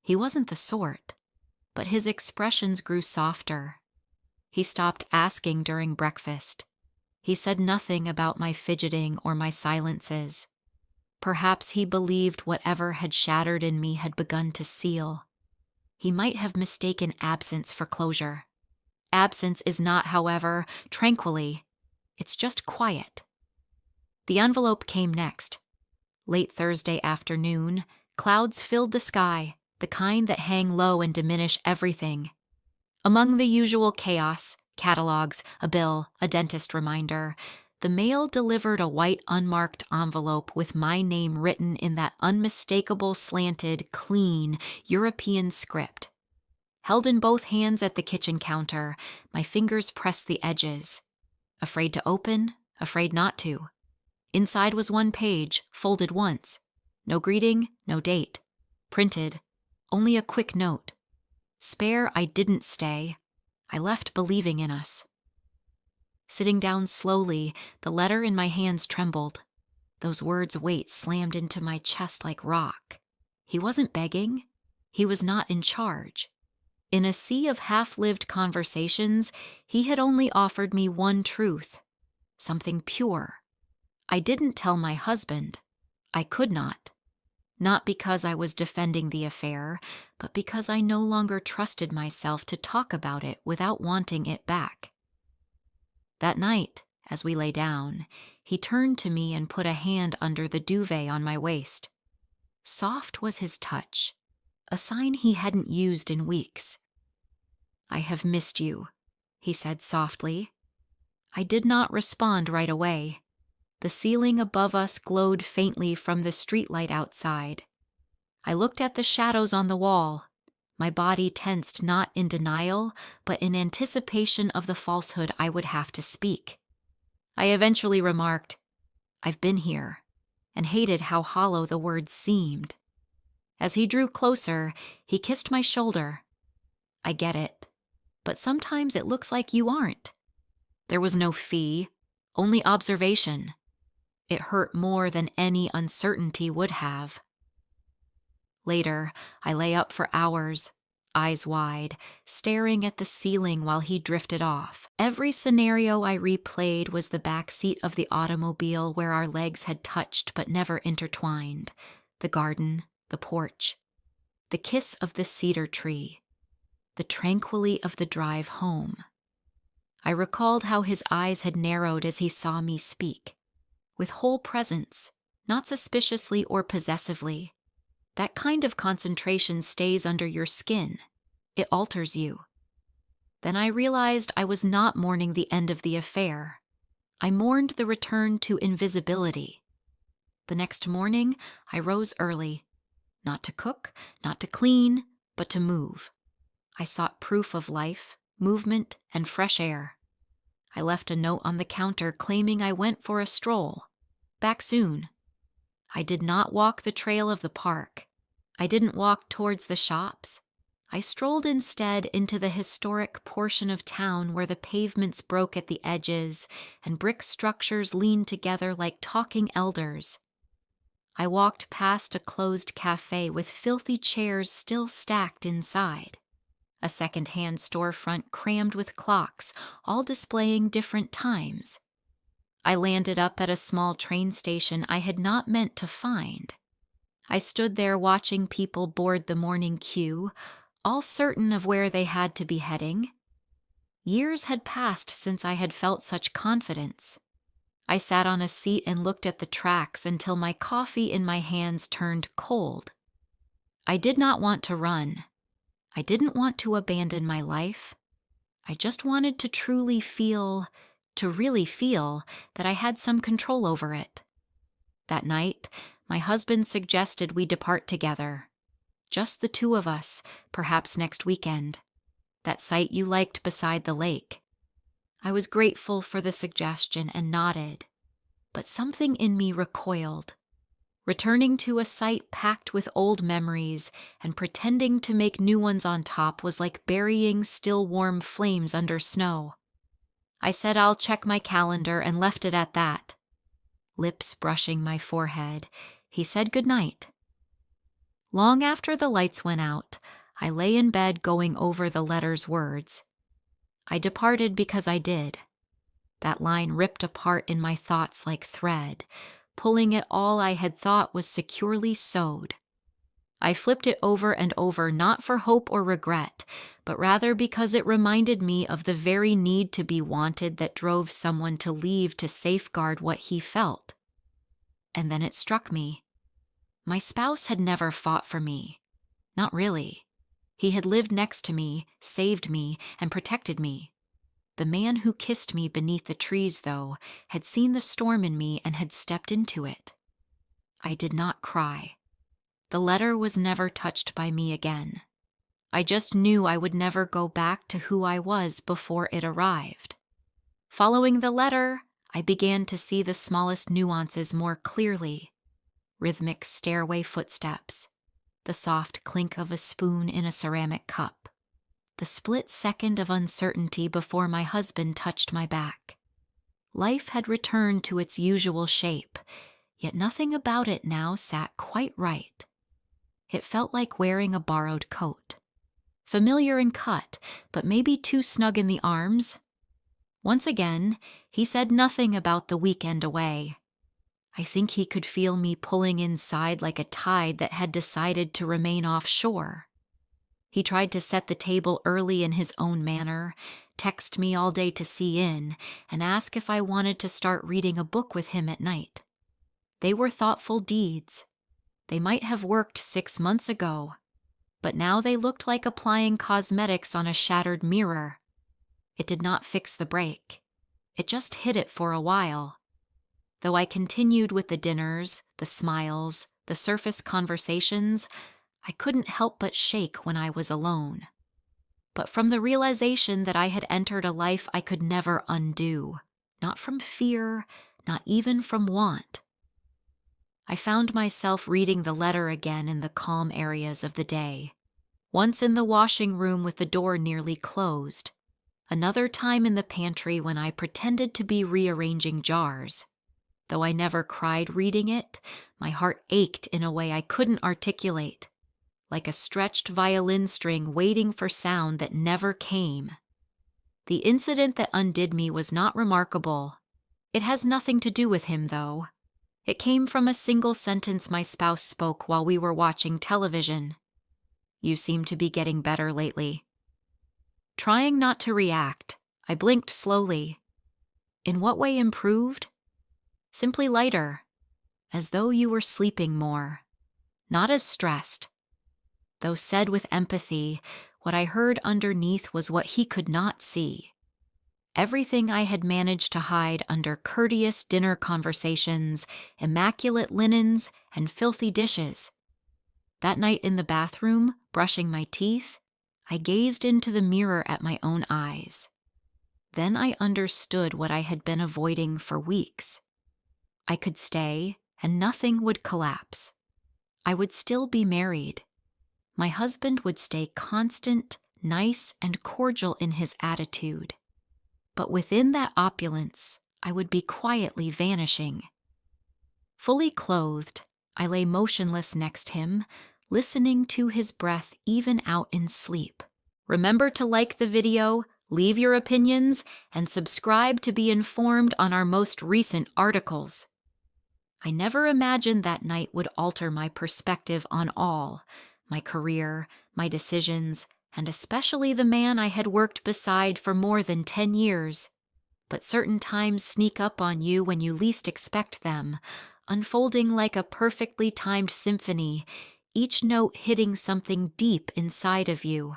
He wasn't the sort. But his expressions grew softer. He stopped asking during breakfast. He said nothing about my fidgeting or my silences. Perhaps he believed whatever had shattered in me had begun to seal. He might have mistaken absence for closure. Absence is not, however, tranquilly. It's just quiet. The envelope came next. Late Thursday afternoon, clouds filled the sky, the kind that hang low and diminish everything. Among the usual chaos, catalogs, a bill, a dentist reminder, the mail delivered a white unmarked envelope with my name written in that unmistakable slanted, clean, European script. Held in both hands at the kitchen counter, my fingers pressed the edges. Afraid to open, afraid not to. Inside was one page, folded once. No greeting, no date. Printed, only a quick note. Spare, I didn't stay. I left believing in us. Sitting down slowly, the letter in my hands trembled. Those words' weight slammed into my chest like rock. He wasn't begging. He was not in charge. In a sea of half-lived conversations, he had only offered me one truth, something pure. I didn't tell my husband. I could not. Not because I was defending the affair, but because I no longer trusted myself to talk about it without wanting it back. That night, as we lay down, he turned to me and put a hand under the duvet on my waist. Soft was his touch, a sign he hadn't used in weeks. "I have missed you," he said softly. I did not respond right away. The ceiling above us glowed faintly from the streetlight outside. I looked at the shadows on the wall, my body tensed not in denial, but in anticipation of the falsehood I would have to speak. I eventually remarked, "I've been here," and hated how hollow the words seemed. As he drew closer, he kissed my shoulder. "I get it, but sometimes it looks like you aren't." There was no fee, only observation. It hurt more than any uncertainty would have. Later, I lay up for hours, eyes wide, staring at the ceiling while he drifted off. Every scenario I replayed was the back seat of the automobile where our legs had touched but never intertwined, the garden, the porch, the kiss of the cedar tree, the tranquility of the drive home. I recalled how his eyes had narrowed as he saw me speak, with whole presence, not suspiciously or possessively. That kind of concentration stays under your skin. It alters you. Then I realized I was not mourning the end of the affair. I mourned the return to invisibility. The next morning, I rose early. Not to cook, not to clean, but to move. I sought proof of life, movement, and fresh air. I left a note on the counter claiming I went for a stroll. Back soon. I did not walk the trail of the park. I didn't walk towards the shops. I strolled instead into the historic portion of town where the pavements broke at the edges and brick structures leaned together like talking elders. I walked past a closed cafe with filthy chairs still stacked inside. A second-hand storefront crammed with clocks, all displaying different times. I landed up at a small train station I had not meant to find. I stood there watching people board the morning queue, all certain of where they had to be heading. Years had passed since I had felt such confidence. I sat on a seat and looked at the tracks until my coffee in my hands turned cold. I did not want to run. I didn't want to abandon my life. I just wanted to really feel that I had some control over it. That night, my husband suggested we depart together. Just the two of us, perhaps next weekend. That site you liked beside the lake. I was grateful for the suggestion and nodded, but something in me recoiled. Returning to a site packed with old memories and pretending to make new ones on top was like burying still warm flames under snow. I said I'll check my calendar and left it at that. Lips brushing my forehead, he said goodnight. Long after the lights went out, I lay in bed going over the letter's words. I departed because I did. That line ripped apart in my thoughts like thread, pulling at all I had thought was securely sewed. I flipped it over and over not for hope or regret, but rather because it reminded me of the very need to be wanted that drove someone to leave to safeguard what he felt. And then it struck me. My spouse had never fought for me. Not really. He had lived next to me, saved me, and protected me. The man who kissed me beneath the trees, though, had seen the storm in me and had stepped into it. I did not cry. The letter was never touched by me again. I just knew I would never go back to who I was before it arrived. Following the letter, I began to see the smallest nuances more clearly. Rhythmic stairway footsteps, the soft clink of a spoon in a ceramic cup, the split second of uncertainty before my husband touched my back. Life had returned to its usual shape, yet nothing about it now sat quite right. It felt like wearing a borrowed coat. Familiar in cut, but maybe too snug in the arms. Once again, he said nothing about the weekend away. I think he could feel me pulling inside like a tide that had decided to remain offshore. He tried to set the table early in his own manner, text me all day to see in, and ask if I wanted to start reading a book with him at night. They were thoughtful deeds. They might have worked 6 months ago, but now they looked like applying cosmetics on a shattered mirror. It did not fix the break. It just hid it for a while. Though I continued with the dinners, the smiles, the surface conversations, I couldn't help but shake when I was alone. But from the realization that I had entered a life I could never undo, not from fear, not even from want. I found myself reading the letter again in the calm areas of the day. Once in the washing room with the door nearly closed. Another time in the pantry when I pretended to be rearranging jars. Though I never cried reading it, my heart ached in a way I couldn't articulate, like a stretched violin string waiting for sound that never came. The incident that undid me was not remarkable. It has nothing to do with him, though. It came from a single sentence my spouse spoke while we were watching television. "You seem to be getting better lately." Trying not to react, I blinked slowly. In what way improved? Simply lighter, as though you were sleeping more, not as stressed. Though said with empathy, what I heard underneath was what he could not see. Everything I had managed to hide under courteous dinner conversations, immaculate linens, and filthy dishes. That night in the bathroom, brushing my teeth, I gazed into the mirror at my own eyes. Then I understood what I had been avoiding for weeks. I could stay, and nothing would collapse. I would still be married. My husband would stay constant, nice, and cordial in his attitude. But within that opulence, I would be quietly vanishing. Fully clothed, I lay motionless next him, listening to his breath even out in sleep. Remember to like the video, leave your opinions, and subscribe to be informed on our most recent articles. I never imagined that night would alter my perspective on all, my career, my decisions, and especially the man I had worked beside for more than 10 years. But certain times sneak up on you when you least expect them, unfolding like a perfectly timed symphony, each note hitting something deep inside of you.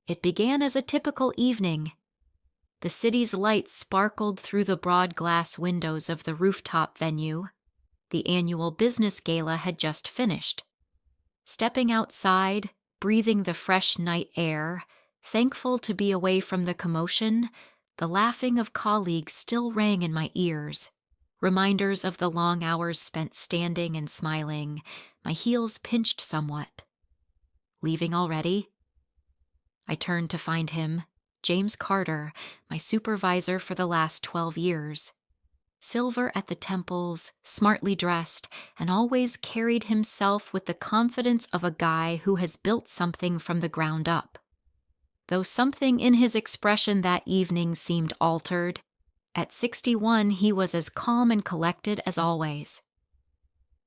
It began as a typical evening. The city's lights sparkled through the broad glass windows of the rooftop venue. The annual business gala had just finished. Stepping outside, breathing the fresh night air, thankful to be away from the commotion, the laughing of colleagues still rang in my ears. Reminders of the long hours spent standing and smiling, my heels pinched somewhat. Leaving already? I turned to find him, James Carter, my supervisor for the last 12 years. Silver at the temples, smartly dressed, and always carried himself with the confidence of a guy who has built something from the ground up. Though something in his expression that evening seemed altered, at 61 he was as calm and collected as always.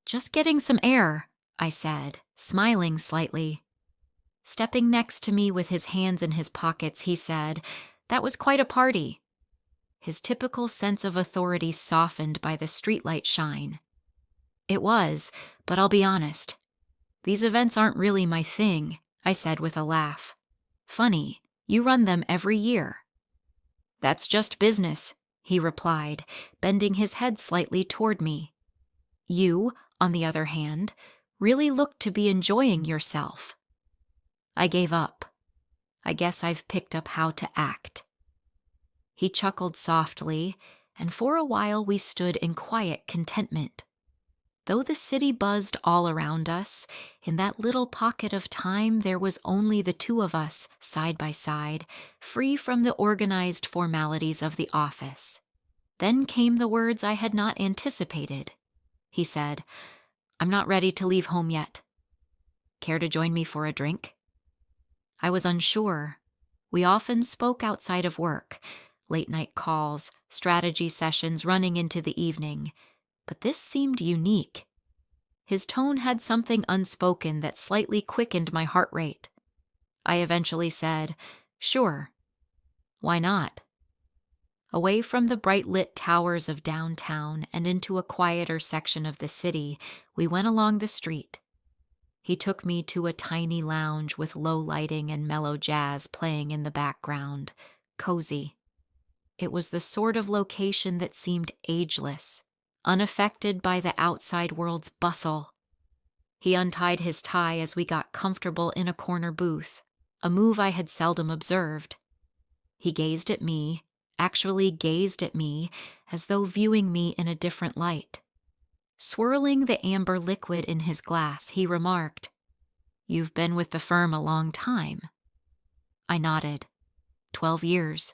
"Just getting some air," I said, smiling slightly. Stepping next to me with his hands in his pockets, he said, "That was quite a party." His typical sense of authority softened by the streetlight shine. "It was, but I'll be honest. These events aren't really my thing," I said with a laugh. "Funny, you run them every year." "That's just business," he replied, bending his head slightly toward me. "You, on the other hand, really look to be enjoying yourself." I gave up. I guess I've picked up how to act. He chuckled softly, and for a while we stood in quiet contentment. Though the city buzzed all around us, in that little pocket of time there was only the two of us, side by side, free from the organized formalities of the office. Then came the words I had not anticipated. He said, "I'm not ready to leave home yet. Care to join me for a drink?" I was unsure. We often spoke outside of work, late-night calls, strategy sessions running into the evening, but this seemed unique. His tone had something unspoken that slightly quickened my heart rate. I eventually said, "Sure. Why not?" Away from the bright-lit towers of downtown and into a quieter section of the city, we went along the street. He took me to a tiny lounge with low lighting and mellow jazz playing in the background, cozy. It was the sort of location that seemed ageless, unaffected by the outside world's bustle. He untied his tie as we got comfortable in a corner booth, a move I had seldom observed. He gazed at me, actually gazed at me, as though viewing me in a different light. Swirling the amber liquid in his glass, he remarked, "You've been with the firm a long time." I nodded. 12 years.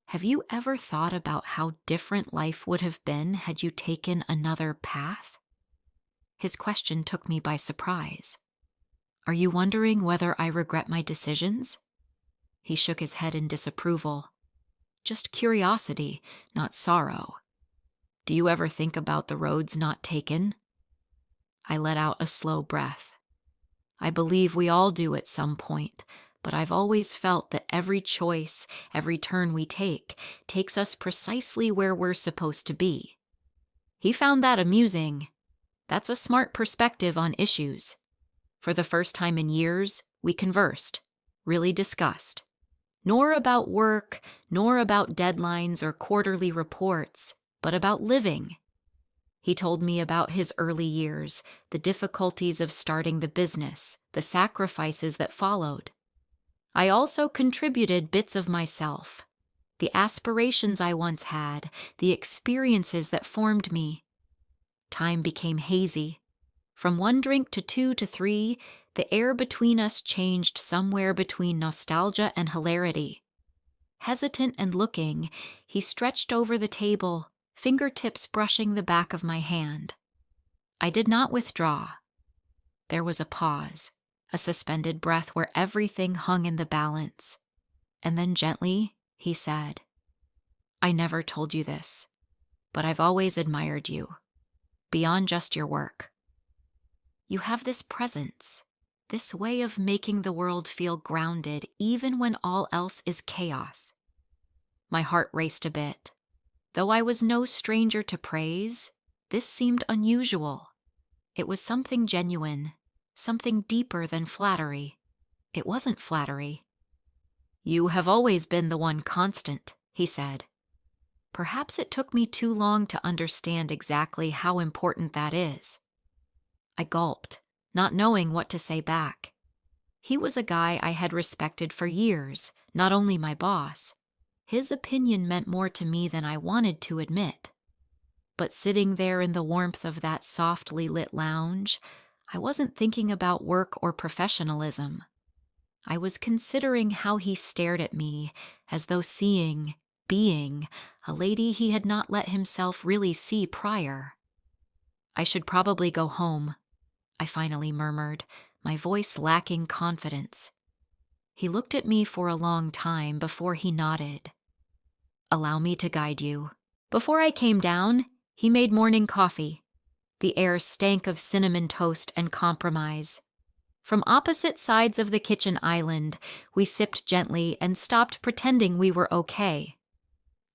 "Have you ever thought about how different life would have been had you taken another path?" His question took me by surprise. "Are you wondering whether I regret my decisions?" He shook his head in disapproval. "Just curiosity, not sorrow. Do you ever think about the roads not taken?" I let out a slow breath. I believe we all do at some point, but I've always felt that every choice, every turn we take, takes us precisely where we're supposed to be. He found that amusing. That's a smart perspective on issues. For the first time in years, we conversed, really discussed. Nor about work, nor about deadlines or quarterly reports, but about living. He told me about his early years, the difficulties of starting the business, the sacrifices that followed. I also contributed bits of myself, the aspirations I once had, the experiences that formed me. Time became hazy. From 1 drink to 2 to 3, the air between us changed somewhere between nostalgia and hilarity. Hesitant and looking, he stretched over the table, fingertips brushing the back of my hand. I did not withdraw. There was a pause, a suspended breath where everything hung in the balance. And then gently, he said, "I never told you this, but I've always admired you, beyond just your work. You have this presence, this way of making the world feel grounded even when all else is chaos." My heart raced a bit. Though I was no stranger to praise, this seemed unusual. It was something genuine, something deeper than flattery. It wasn't flattery. "You have always been the one constant," he said. Perhaps it took me too long to understand exactly how important that is. I gulped, not knowing what to say back. He was a guy I had respected for years, not only my boss. His opinion meant more to me than I wanted to admit. But sitting there in the warmth of that softly lit lounge, I wasn't thinking about work or professionalism. I was considering how he stared at me, as though seeing, being, a lady he had not let himself really see prior. "I should probably go home," I finally murmured, my voice lacking confidence. He looked at me for a long time before he nodded. "Allow me to guide you." Before I came down, he made morning coffee. The air stank of cinnamon toast and compromise. From opposite sides of the kitchen island, we sipped gently and stopped pretending we were okay.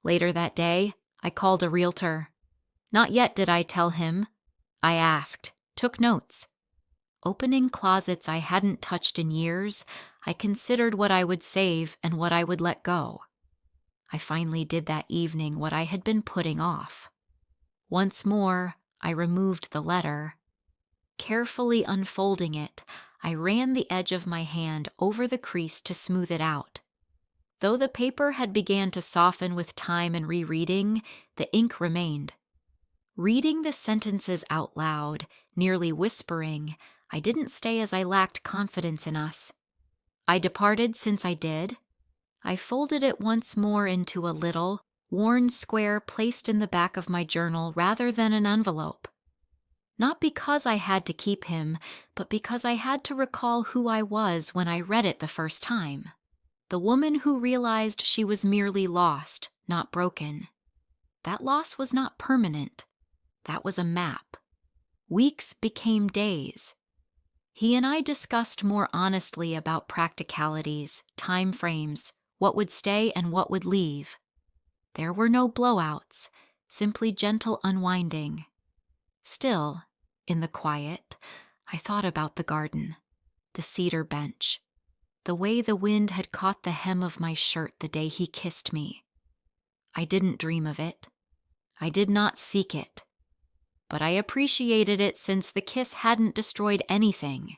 Later that day, I called a realtor. Not yet did I tell him. I asked, took notes. Opening closets I hadn't touched in years, I considered what I would save and what I would let go. I finally did that evening what I had been putting off. Once more, I removed the letter. Carefully unfolding it, I ran the edge of my hand over the crease to smooth it out. Though the paper had began to soften with time and rereading, the ink remained. Reading the sentences out loud, nearly whispering, I didn't stay as I lacked confidence in us. I departed since I did. I folded it once more into a little, worn square placed in the back of my journal rather than an envelope. Not because I had to keep him, but because I had to recall who I was when I read it the first time. The woman who realized she was merely lost, not broken. That loss was not permanent. That was a map. Weeks became days. He and I discussed more honestly about practicalities, time frames, what would stay and what would leave. There were no blowouts, simply gentle unwinding. Still, in the quiet, I thought about the garden, the cedar bench, the way the wind had caught the hem of my shirt the day he kissed me. I didn't dream of it. I did not seek it. But I appreciated it since the kiss hadn't destroyed anything.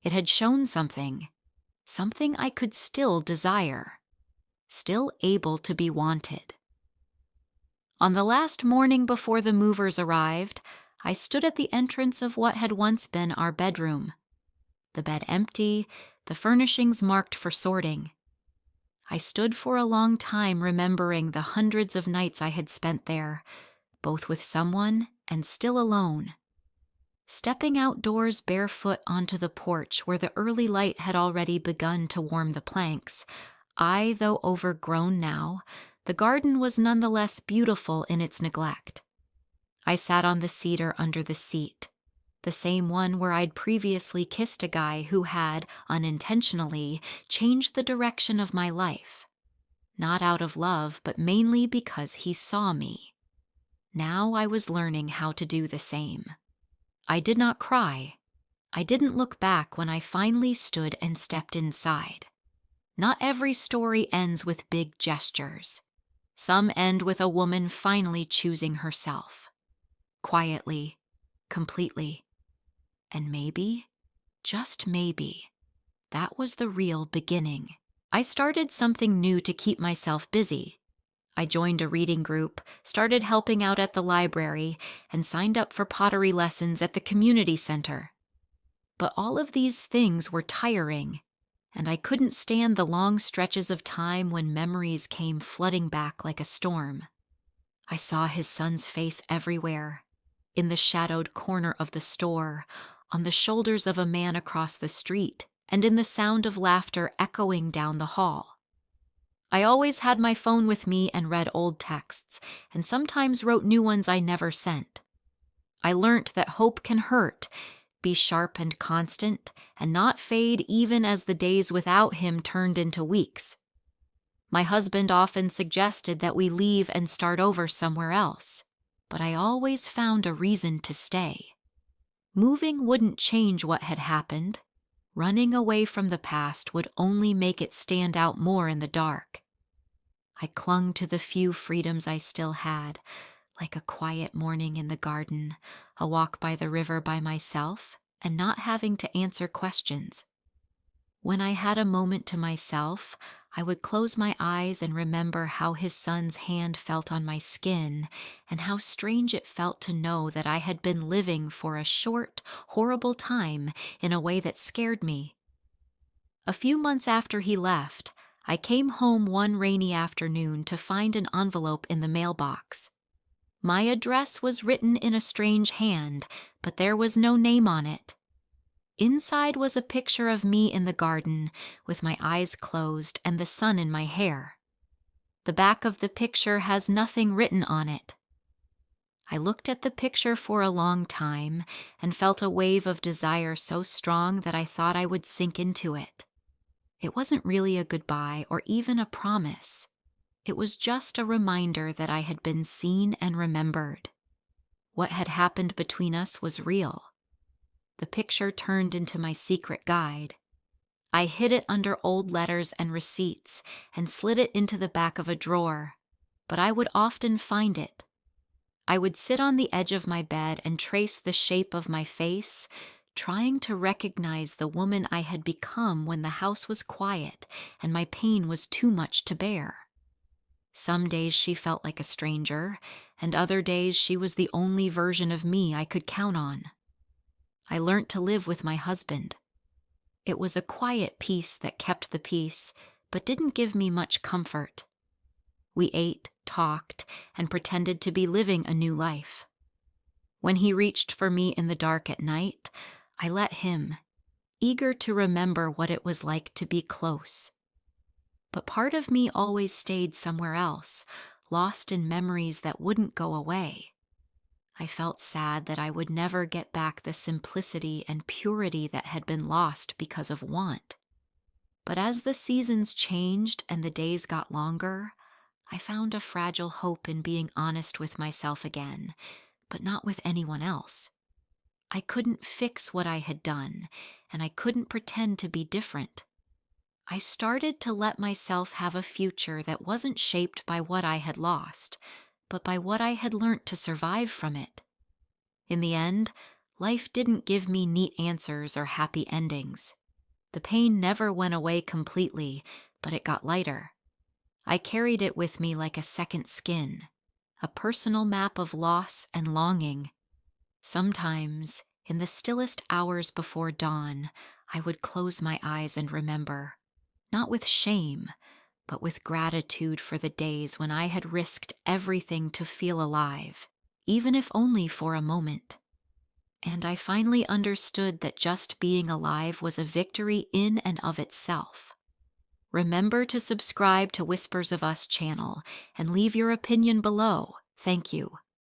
It had shown something I could still desire, still able to be wanted. On the last morning before the movers arrived, I stood at the entrance of what had once been our bedroom. The bed empty, the furnishings marked for sorting. I stood for a long time remembering the hundreds of nights I had spent there, both with someone and still alone. Stepping outdoors barefoot onto the porch where the early light had already begun to warm the planks, though overgrown now, the garden was nonetheless beautiful in its neglect. I sat on the cedar under the seat, the same one where I'd previously kissed a guy who had, unintentionally, changed the direction of my life. Not out of love, but mainly because he saw me. Now I was learning how to do the same. I did not cry. I didn't look back when I finally stood and stepped inside. Not every story ends with big gestures. Some end with a woman finally choosing herself. Quietly, completely. And maybe, just maybe, that was the real beginning. I started something new to keep myself busy. I joined a reading group, started helping out at the library, and signed up for pottery lessons at the community center. But all of these things were tiring, and I couldn't stand the long stretches of time when memories came flooding back like a storm. I saw his son's face everywhere, in the shadowed corner of the store, on the shoulders of a man across the street, and in the sound of laughter echoing down the hall. I always had my phone with me and read old texts, and sometimes wrote new ones I never sent. I learnt that hope can hurt, be sharp and constant, and not fade even as the days without him turned into weeks. My husband often suggested that we leave and start over somewhere else, but I always found a reason to stay. Moving wouldn't change what had happened. Running away from the past would only make it stand out more in the dark. I clung to the few freedoms I still had, like a quiet morning in the garden, a walk by the river by myself, and not having to answer questions. When I had a moment to myself, I would close my eyes and remember how his son's hand felt on my skin, and how strange it felt to know that I had been living for a short, horrible time in a way that scared me. A few months after he left, I came home one rainy afternoon to find an envelope in the mailbox. My address was written in a strange hand, but there was no name on it. Inside was a picture of me in the garden, with my eyes closed and the sun in my hair. The back of the picture has nothing written on it. I looked at the picture for a long time and felt a wave of desire so strong that I thought I would sink into it. It wasn't really a goodbye or even a promise. It was just a reminder that I had been seen and remembered. What had happened between us was real. The picture turned into my secret guide. I hid it under old letters and receipts and slid it into the back of a drawer, but I would often find it. I would sit on the edge of my bed and trace the shape of my face, trying to recognize the woman I had become when the house was quiet and my pain was too much to bear. Some days she felt like a stranger, and other days she was the only version of me I could count on. I learnt to live with my husband. It was a quiet peace that kept the peace, but didn't give me much comfort. We ate, talked, and pretended to be living a new life. When he reached for me in the dark at night, I let him, eager to remember what it was like to be close. But part of me always stayed somewhere else, lost in memories that wouldn't go away. I felt sad that I would never get back the simplicity and purity that had been lost because of want. But as the seasons changed and the days got longer, I found a fragile hope in being honest with myself again, but not with anyone else. I couldn't fix what I had done, and I couldn't pretend to be different. I started to let myself have a future that wasn't shaped by what I had lost, but by what I had learnt to survive from it. In the end, life didn't give me neat answers or happy endings. The pain never went away completely, but it got lighter. I carried it with me like a second skin, a personal map of loss and longing. Sometimes, in the stillest hours before dawn, I would close my eyes and remember, not with shame, but with gratitude for the days when I had risked everything to feel alive, even if only for a moment. And I finally understood that just being alive was a victory in and of itself. Remember to subscribe to Whispers of Us channel and leave your opinion below. Thank you.